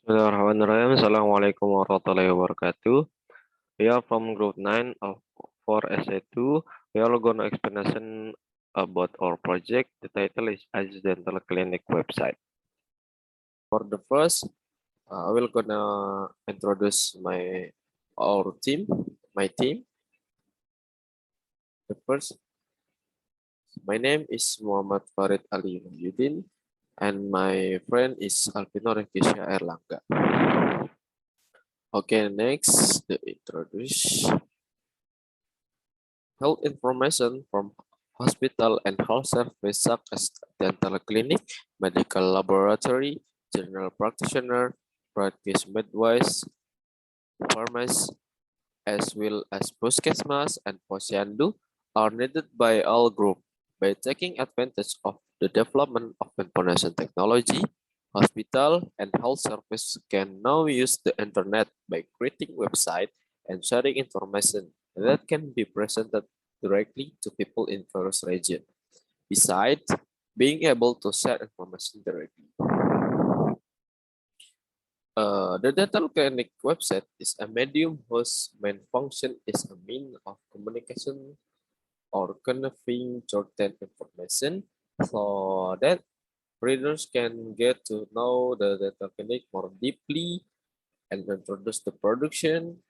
Bismillahirrahmanirrahim. Assalamualaikum warahmatullahi wabarakatuh. We are from group 9 of for SA2. We are gonna explanation about our project. The title is Aziz Dental Clinic website. For the first, I will gonna introduce my team. The first, my name is Muhammad Farid Ali Muhyiddin, and my friend is Alvino Rekisha Erlangga. Okay, next, the introduce. Health information from hospital and health service such as dental clinic, medical laboratory, general practitioner, practice midwives, pharmacists, as well as puskesmas and posyandu are needed by all groups. By taking advantage of the development of information technology, hospital and health service can now use the internet by creating websites and sharing information that can be presented directly to people in various regions. Besides, being able to share information directly. The dental clinic website is a medium whose main function is a means of communication or conveying certain information so that readers can get to know the dental clinic more deeply and introduce the production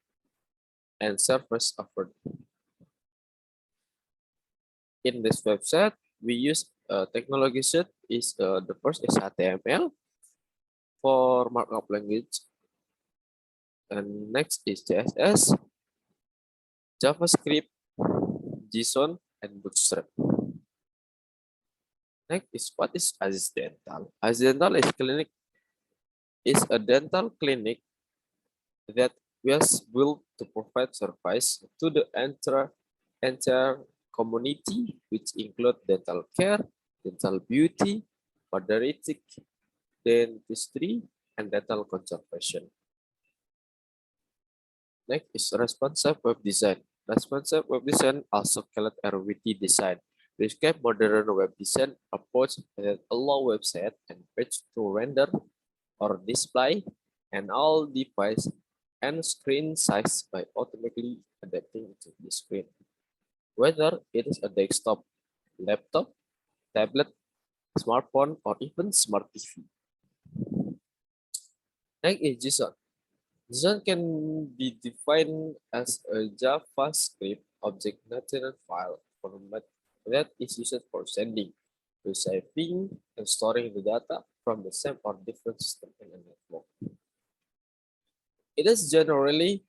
and service offered. In this website, we use technology set is the first is HTML for markup language, and next is CSS, JavaScript, JSON, and Bootstrap. Next is what is Aziz Dental? Aziz Dental is a dental clinic that was built to provide service to the entire community, which include dental care, dental beauty, podiatric, dentistry, and dental conservation. Next is responsive web design. Responsive web design, also called RWD design, describe modern web design approach that allow website and page to render or display and all device and screen size by automatically adapting to the screen, whether it is a desktop, laptop, tablet, smartphone, or even smart TV. Next is JSON. JSON can be defined as a JavaScript object natural file format that is used for sending, receiving, and storing the data from the same or different system in a network. It is generally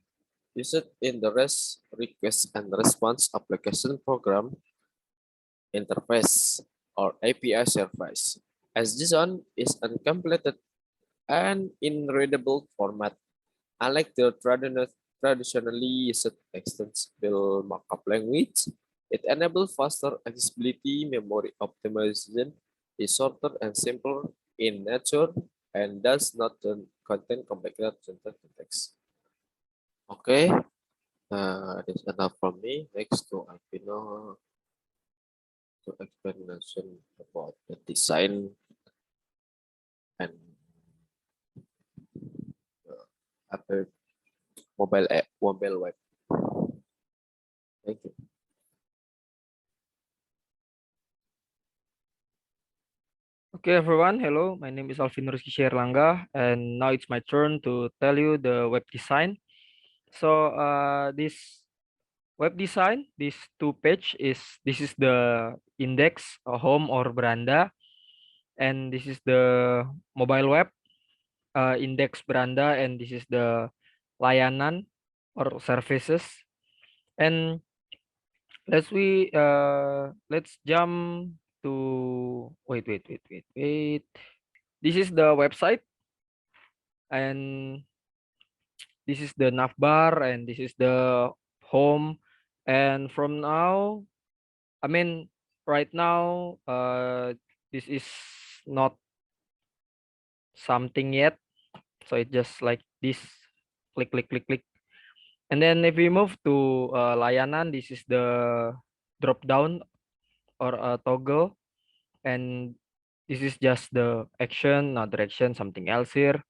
used in the REST request and response application program interface or API service, as JSON is uncompleted and in readable format. Unlike the traditionally used extensible markup language, it enables faster accessibility, memory optimization, is shorter and simpler in nature, and does not contain complicated syntax. Okay, that's enough from me. Next to Alvino to explanation about the design and Apple mobile app, mobile web. Thank you. Okay, everyone. Hello, my name is Alvin Rizky Sherlangga, and now it's my turn to tell you the web design. So, this web design, this this is the index, home or beranda, and this is the mobile web, index beranda, and this is the layanan or services. And let's jump to wait. This is the website, and this is the navbar, and this is the home. And from now, I mean, right now, this is not something yet, so it just like this, click. And then if we move to layanan, this is the drop down or toggle, and this is just the action, not direction, something else here.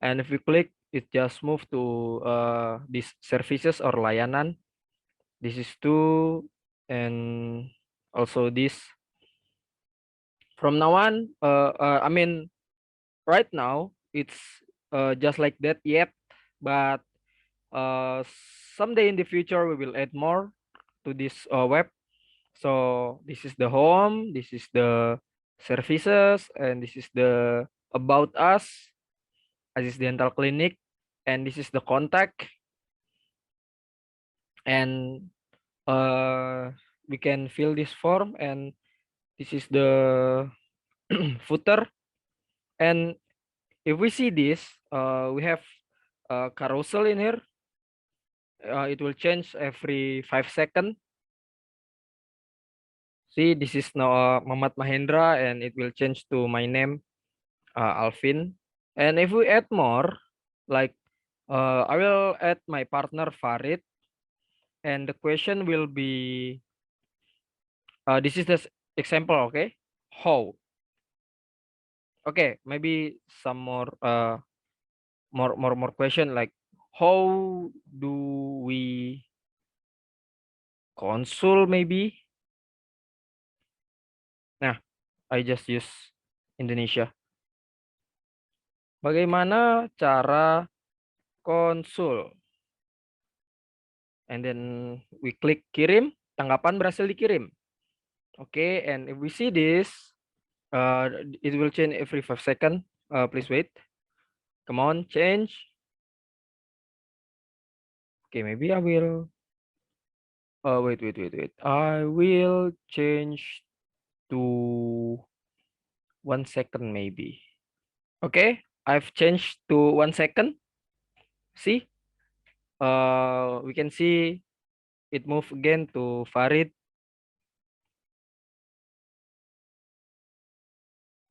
And if we click, it just move to these services or layanan. This is two, and also this. From now on, I mean, right now it's just like that yet, but someday in the future we will add more to this web. So this is the home, this is the services, and this is the about us, Aziz Dental Clinic, and this is the contact, and uh, we can fill this form, and this is the footer. And if we see this, we have a carousel in here. It will change every 5 seconds. See, this is now Mamat Mahendra, and it will change to my name, Alvin. And if we add more, like I will add my partner Farid, and the question will be, this is the example, okay? How? Okay, maybe some more, more question like, how do we console maybe? Nah, I just use Indonesia. Bagaimana cara konsul? And then we click kirim, tanggapan berhasil dikirim. Okay, and if we see this, it will change every 5 seconds. Please wait. Come on, change. Okay, maybe I will. Wait. I will change to 1 second maybe. Okay, I've changed to 1 second. See, we can see it move again to Farid.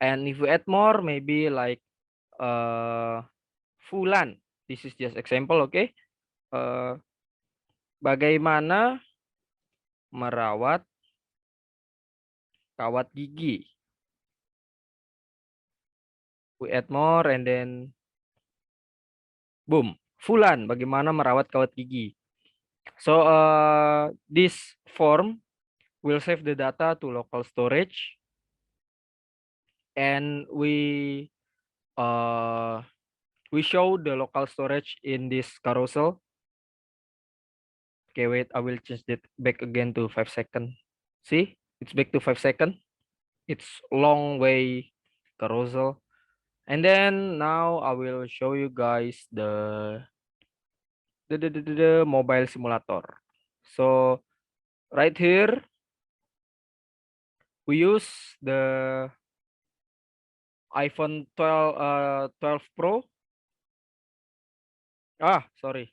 And if we add more, maybe like Fulan. This is just example, okay? Bagaimana merawat kawat gigi? We add more and then boom. Fulan, bagaimana merawat kawat gigi? So this form will save the data to local storage, and we show the local storage in this carousel. Okay, wait, I will change that back again to 5 seconds. See, it's back to 5 seconds. It's long way carousel. And then now I will show you guys the mobile simulator. So right here we use the iPhone 12 Pro. Sorry.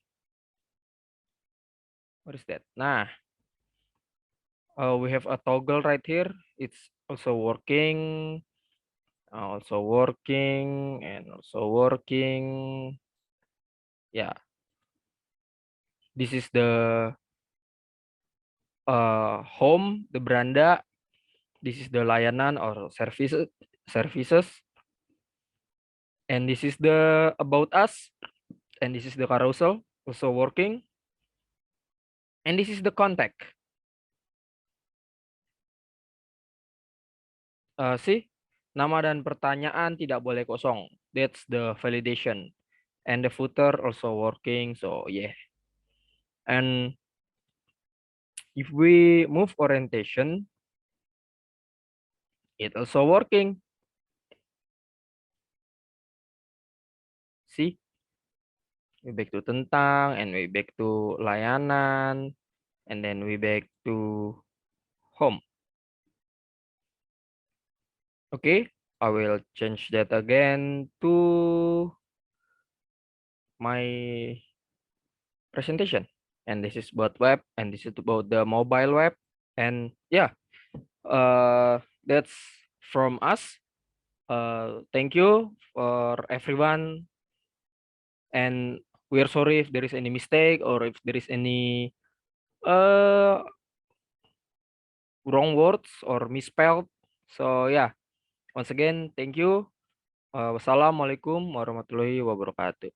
What is that? Nah, we have a toggle right here. It's also working, and also working. Yeah, this is the home, the beranda. This is the layanan or services, and this is the about us, and this is the carousel also working, and this is the contact. See, nama dan pertanyaan tidak boleh kosong. That's the validation, and the footer also working. So yeah, and if we move orientation, it also working. See, we back to tentang, and we back to layanan, and then we back to home. Okay, I will change that again to my presentation. And this is about web, and this is about the mobile web. And yeah, that's from us. Thank you for everyone, and we are sorry if there is any mistake or if there is any wrong words or misspelled. So yeah, once again, thank you. Wassalamualaikum warahmatullahi wabarakatuh.